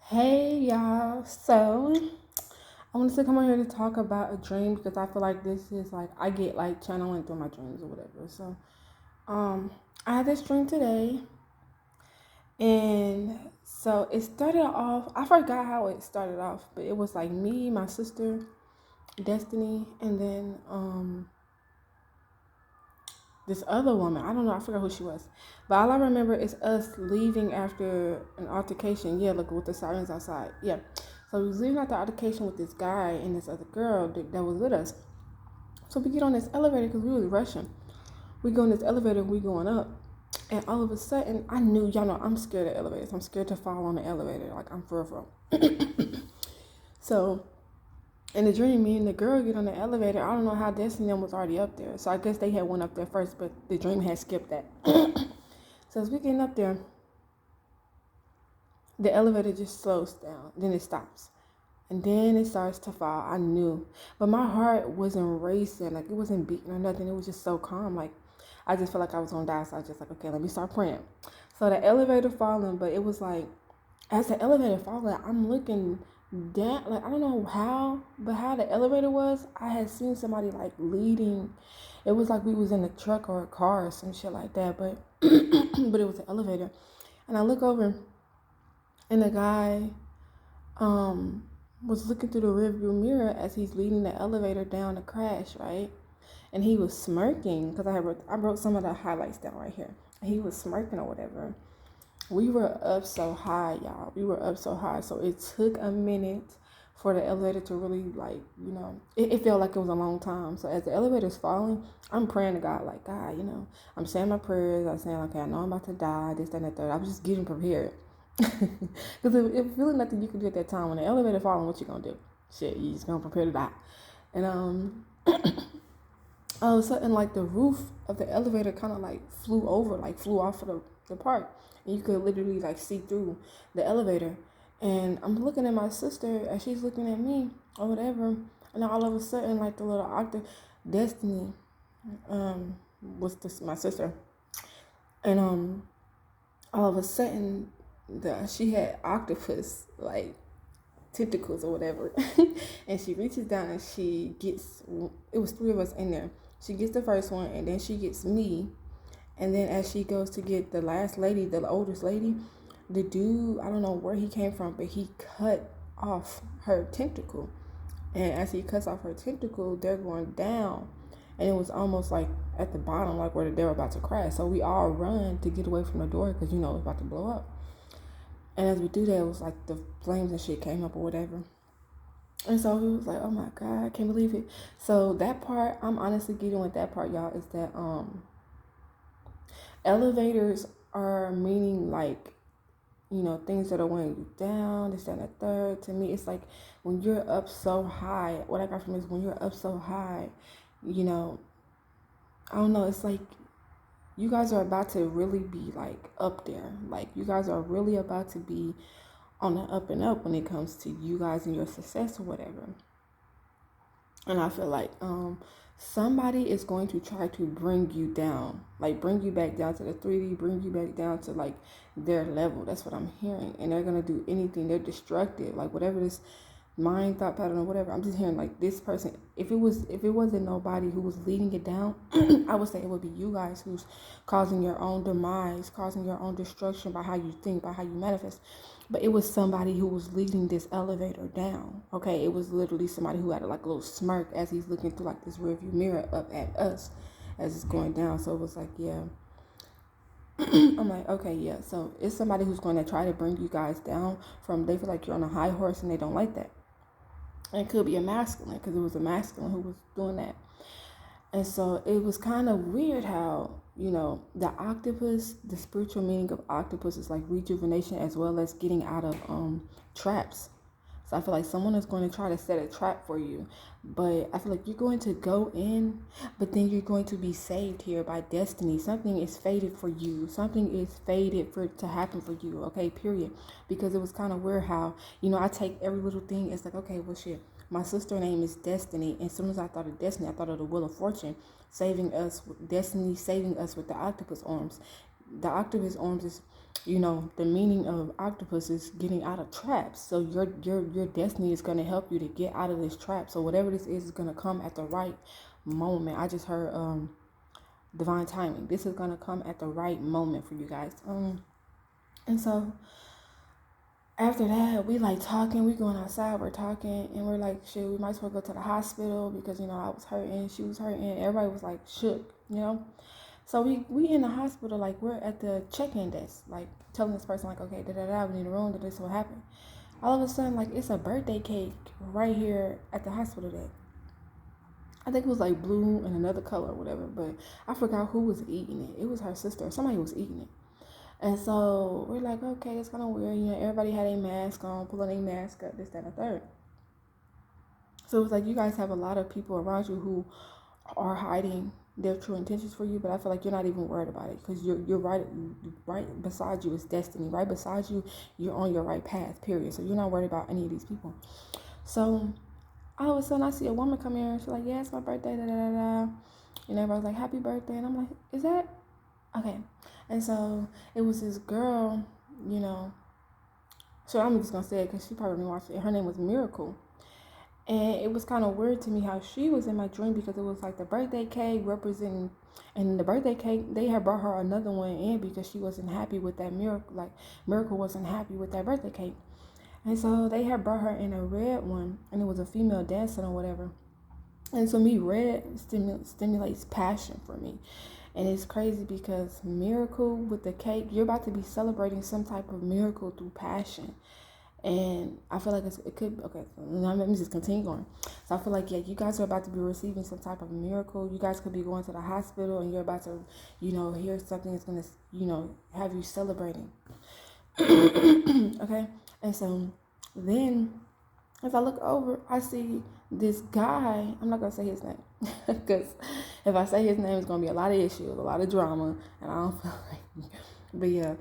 Hey y'all, so I wanted to come on here to talk about a dream because I feel like this is like I get like channeling through my dreams or whatever. Um I had this dream today, and so it started off, I forgot how it started off, but it was like me, my sister, Destiny, and then this other woman. I don't know, I forgot who she was. But all I remember is us leaving after an altercation. Yeah, look, with the sirens outside. Yeah. So we was leaving after the altercation with this guy and this other girl that was with us. So we get on this elevator because we was rushing. We go in this elevator and we going up. And all of a sudden, I knew, y'all know, I'm scared of elevators. I'm scared to fall on the elevator. Like, I'm for real. So in the dream, me and the girl get on the elevator. I don't know how Destiny was already up there. So I guess they had went up there first, but the dream had skipped that. So as we getting up there, the elevator just slows down. Then it stops. And then it starts to fall. I knew. But my heart wasn't racing. Like, it wasn't beating or nothing. It was just so calm. Like, I just felt like I was going to die. So I was just like, okay, let me start praying. So the elevator falling, but it was like, as the elevator falling, I'm looking down. Like, I don't know how, but how the elevator was, I had seen somebody like leading. It was like we was in a truck or a car or some shit like that. But, but it was an elevator. And I look over, and the guy was looking through the rearview mirror as he's leading the elevator down the crash, right? And he was smirking because I wrote some of the highlights down right here. He was smirking or whatever. We were up so high, y'all. We were up so high, so it took a minute for the elevator to really, like, it felt like it was a long time. So as the elevator's falling, I'm praying to God, like, God, I'm saying my prayers. I'm saying, okay, I know I'm about to die, this, that, and the third. I was just getting prepared. Because if really nothing you can do at that time, when the elevator falling, what you gonna do? Shit, you just gonna prepare to die. And all of a sudden, like, the roof of the elevator kind of like flew off of the park, and you could literally like see through the elevator. And I'm looking at my sister as she's looking at me or whatever, and all of a sudden, like, the little octave Destiny was this my sister, and all of a sudden she had octopus like tentacles or whatever. And she reaches down and she gets, it was three of us in there. She gets the first one, and then she gets me. And then as she goes to get the last lady, the oldest lady, the dude, I don't know where he came from, but he cut off her tentacle. And as he cuts off her tentacle, they're going down. And it was almost like at the bottom, like where they were about to crash. So we all run to get away from the door because, it's about to blow up. And as we do that, it was like the flames and shit came up or whatever. And so he was like, oh my God, I can't believe it. So that part, I'm honestly getting with that part, y'all, is that elevators are meaning like, things that are weighing you down, this, that, and the third. To me, it's like when you're up so high, what I got from it is when you're up so high, I don't know, it's like you guys are about to really be like up there. Like, you guys are really about to be on the up and up when it comes to you guys and your success or whatever. And I feel like somebody is going to try to bring you down, like bring you back down to the 3D, bring you back down to like their level. That's what I'm hearing. And they're gonna do anything. They're destructive, like whatever this mind thought pattern or whatever. I'm just hearing like this person. If it wasn't nobody who was leading it down, I would say it would be you guys who's causing your own demise, causing your own destruction by how you think, by how you manifest. But it was somebody who was leading this elevator down. Okay, it was literally somebody who had like a little smirk as he's looking through like this rearview mirror up at us as it's going down. So it was like, yeah. I'm like, okay, yeah. So it's somebody who's going to try to bring you guys down from, they feel like you're on a high horse and they don't like that. And it could be a masculine, because it was a masculine who was doing that. And so it was kind of weird how, the octopus, the spiritual meaning of octopus is like rejuvenation as well as getting out of traps. So I feel like someone is going to try to set a trap for you. But I feel like you're going to go in, but then you're going to be saved here by destiny. Something is fated for you. Something is fated for to happen for you. Okay, period. Because it was kind of weird how, I take every little thing. It's like, okay, well, shit. My sister's name is Destiny. And as soon as I thought of Destiny, I thought of the Wheel of Fortune, saving us with Destiny, saving us with the octopus arms. The octopus arms is the meaning of octopus is getting out of traps. So your destiny is gonna help you to get out of this trap. So whatever this is gonna come at the right moment. I just heard divine timing. This is gonna come at the right moment for you guys. And so after that, we like talking, we going outside, we're talking, and we're like, shit, we might as well go to the hospital because, I was hurting, she was hurting, everybody was like shook. So we in the hospital, like we're at the check-in desk, like telling this person like, okay, we need a room, this is what happened. All of a sudden, like it's a birthday cake right here at the hospital desk. I think it was like blue and another color or whatever, but I forgot who was eating it. It was her sister, somebody was eating it. And so we're like, okay, it's kind of weird. Everybody had a mask on, pulling a mask up, this, that, and the third. So it's like you guys have a lot of people around you who are hiding their true intentions for you, but I feel like you're not even worried about it because you're right beside you is destiny. Right beside you, you're on your right path, period. So you're not worried about any of these people. So all of a sudden I see a woman come here and she's like, yeah, it's my birthday, da, da, da, da. And everybody's like, happy birthday. And I'm like, is that? Okay. And so it was this girl, so I'm just going to say it because she probably didn't watch it. Her name was Merical. And it was kind of weird to me how she was in my dream because it was like the birthday cake representing, and the birthday cake, they had brought her another one in because she wasn't happy with that Miracle, like Merical wasn't happy with that birthday cake. And so they had brought her in a red one, and it was a female dancing or whatever. And so me, red stimulates passion for me. And it's crazy because miracle with the cake, you're about to be celebrating some type of miracle through passion. And I feel like it could, okay, so let me just continue going. So I feel like, yeah, you guys are about to be receiving some type of miracle. You guys could be going to the hospital and you're about to, hear something that's going to, have you celebrating. Okay? And so then as I look over, I see this guy. I'm not going to say his name because if I say his name, it's going to be a lot of issues, a lot of drama, and I don't feel like. But yeah,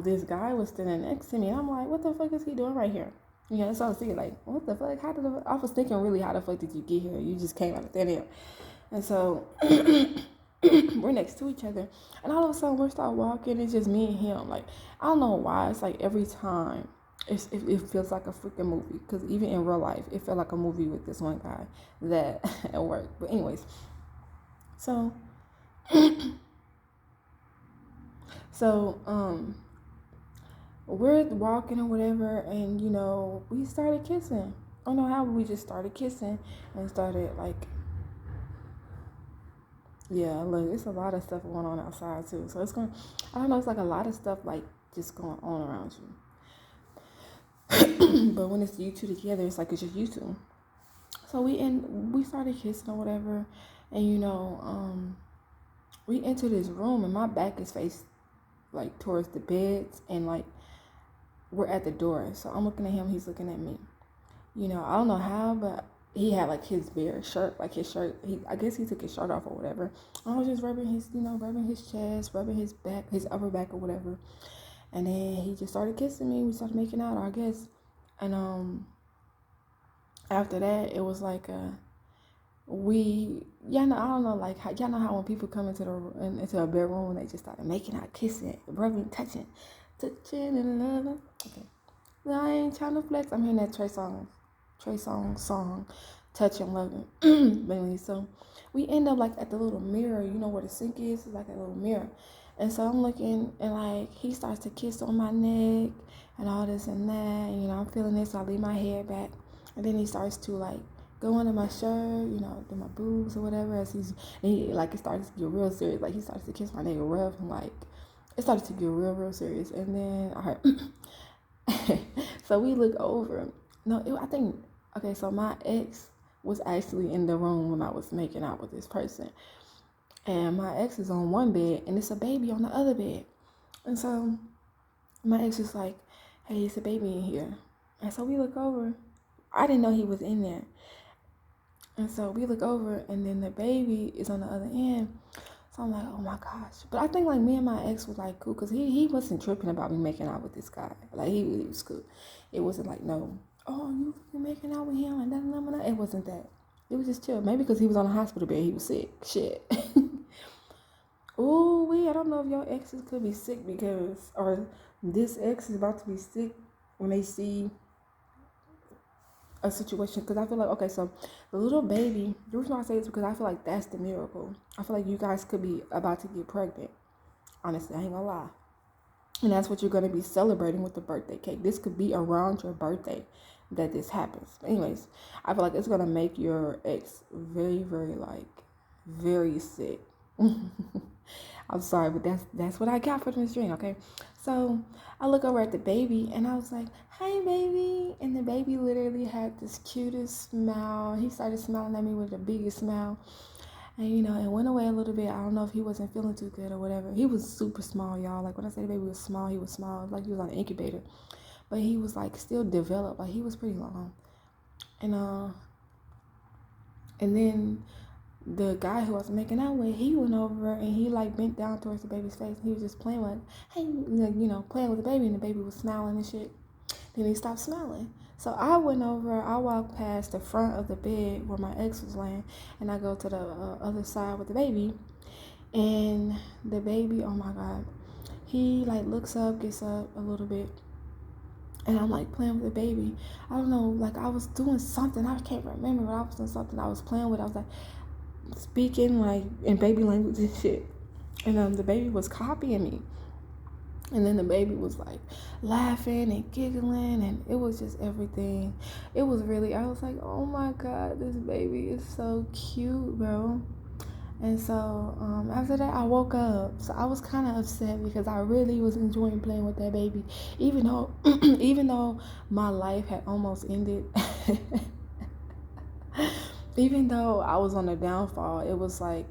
this guy was standing next to me, and I'm like, what the fuck is he doing right here? So I was thinking, like, what the fuck? I was thinking, really, how the fuck did you get here? You just came out of thin air. And so we're next to each other, and all of a sudden we start walking. It's just me and him. Like, I don't know why. It's like every time. It feels like a freaking movie because even in real life it felt like a movie with this one guy that at work. But anyways, so we're walking or whatever, and we started kissing. I don't know how, we just started kissing and started like, yeah, look, it's a lot of stuff going on outside too. So it's going, I don't know, it's like a lot of stuff like just going on around you. But when it's you two together, it's like it's just you two. So we started kissing or whatever, and we enter this room, and my back is faced like towards the beds, and like we're at the door. So I'm looking at him, he's looking at me. I don't know how, but he had like his bare shirt, like his shirt. I guess he took his shirt off or whatever. I was just rubbing his, rubbing his chest, rubbing his back, his upper back or whatever. And then he just started kissing me. We started making out, I guess. And after that, it was like I don't know, like y'all know how when people come into a bedroom, they just started making out, kissing, rubbing, touching and loving. Okay, well, I ain't trying to flex. I'm hearing that Trey Songz song, touching, loving. But anyway, so we end up like at the little mirror. Where the sink is? It's like a little mirror. And so I'm looking, and like he starts to kiss on my neck and all this and that. And, I'm feeling this, so I leave my head back, and then he starts to like go under my shirt, to my boobs or whatever. As it starts to get real serious. Like he starts to kiss my neck rough, and like it started to get real serious. And then I heard, so we look over. I think, okay, so my ex was actually in the room when I was making out with this person. And my ex is on one bed, and it's a baby on the other bed. And so my ex is like, hey, it's a baby in here. And so we look over. I didn't know he was in there. And so we look over, and then the baby is on the other end. So I'm like, oh my gosh. But I think like me and my ex was like cool, because he wasn't tripping about me making out with this guy. Like he was cool. It wasn't like, no, oh, you making out with him and that. It wasn't that. It was just chill. Maybe because he was on a hospital bed, he was sick. Shit. Ooh, I don't know if your exes could be sick because, or this ex is about to be sick when they see a situation. Because I feel like, okay, so the little baby, the reason why I say this is because I feel like that's the miracle. I feel like you guys could be about to get pregnant. Honestly, I ain't gonna lie. And that's what you're going to be celebrating with the birthday cake. This could be around your birthday that this happens. But anyways, I feel like it's going to make your ex very, very, like, very sick. I'm sorry, but that's what I got for this dream, okay? So I look over at the baby and I was like, "Hi, baby." And the baby literally had this cutest smile. He started smiling at me with the biggest smile. And it went away a little bit. I don't know if he wasn't feeling too good or whatever. He was super small, y'all. Like when I say the baby was small, he was small. Like he was on an incubator. But he was like still developed. Like he was pretty long. And then the guy who I was making out with, he went over and he like bent down towards the baby's face. He was just playing with, hey, playing with the baby, and the baby was smiling and shit. Then he stopped smiling. So I went over, I walked past the front of the bed where my ex was laying, and I go to the other side with the baby. And the baby, oh my God, he like looks up, gets up a little bit, and I'm like playing with the baby. I don't know, like I was doing something, I can't remember, but I was doing something I was playing with. I was like speaking like in baby language and shit. And the baby was copying me. And then the baby was like laughing and giggling, and it was just everything. It was really, I was like, oh my God, this baby is so cute, bro. And so after that, I woke up. So I was kind of upset because I really was enjoying playing with that baby, even though, even though my life had almost ended. Even though I was on the downfall, it was like,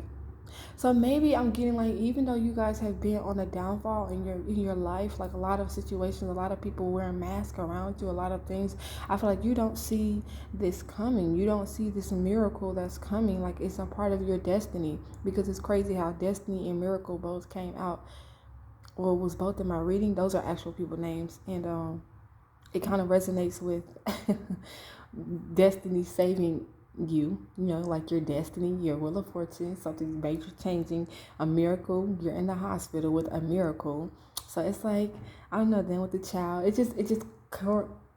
so maybe I'm getting like, even though you guys have been on a downfall in your life, like a lot of situations, a lot of people wearing masks around you, a lot of things, I feel like you don't see this coming. You don't see this miracle that's coming. Like it's a part of your destiny, because it's crazy how destiny and miracle both came out, or was both in my reading. Those are actual people names, and it kind of resonates with destiny saving you, like your destiny, your wheel of fortune, something major changing, a miracle. You're in the hospital with a miracle. So it's like, I don't know, then with the child, it just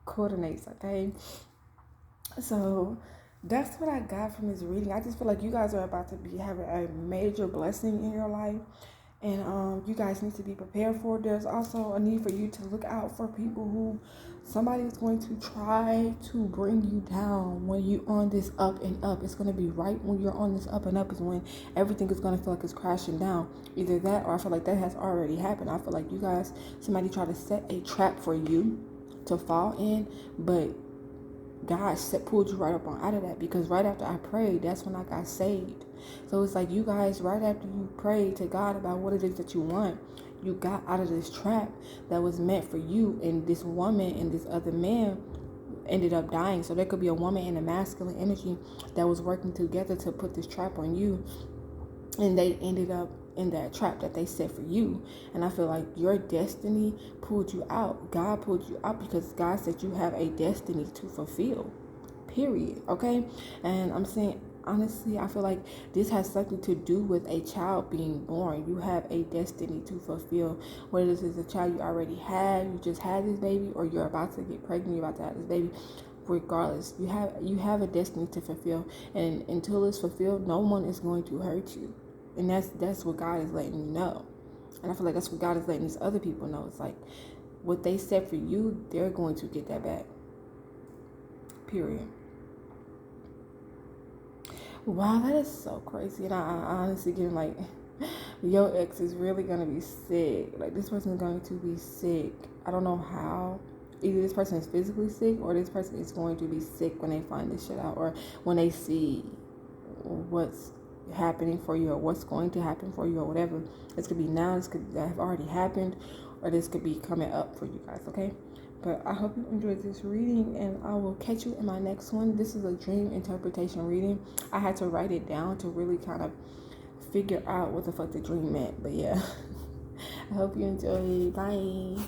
coordinates, okay? So that's what I got from this reading. I just feel like you guys are about to be having a major blessing in your life, and you guys need to be prepared for it. There's also a need for you to look out for people who somebody is going to try to bring you down when you're on this up and up. It's going to be right when you're on this up and up is when everything is going to feel like it's crashing down. Either that, or I feel like that has already happened. I feel like you guys, somebody tried to set a trap for you to fall in, but God pulled you right up on out of that, because right after I prayed, that's when I got saved. So it's like you guys, right after you prayed to God about what it is that you want, you got out of this trap that was meant for you, and this woman and this other man ended up dying. So there could be a woman in a masculine energy that was working together to put this trap on you, and they ended up in that trap that they set for you. And I feel like your destiny pulled you out. God pulled you out because God said you have a destiny to fulfill, period. Okay? And I'm saying, honestly, I feel like this has something to do with a child being born. You have a destiny to fulfill, whether this is a child you already had, you just had this baby, or you're about to get pregnant, you're about to have this baby. Regardless, you have a destiny to fulfill, and until it's fulfilled, no one is going to hurt you. And that's what God is letting you know. And I feel like that's what God is letting these other people know. It's like what they said for you, they're going to get that back, period. Wow, that is so crazy. And I honestly getting like, your ex is really going to be sick. Like this person is going to be sick. I don't know how. Either this person is physically sick, or this person is going to be sick when they find this shit out, or when they see what's happening for you, or what's going to happen for you, or whatever. This could be now, this could have already happened, or this could be coming up for you guys, okay? But I hope you enjoyed this reading, and I will catch you in my next one. This is a dream interpretation reading. I had to write it down to really kind of figure out what the fuck the dream meant. But yeah, I hope you enjoy. Bye.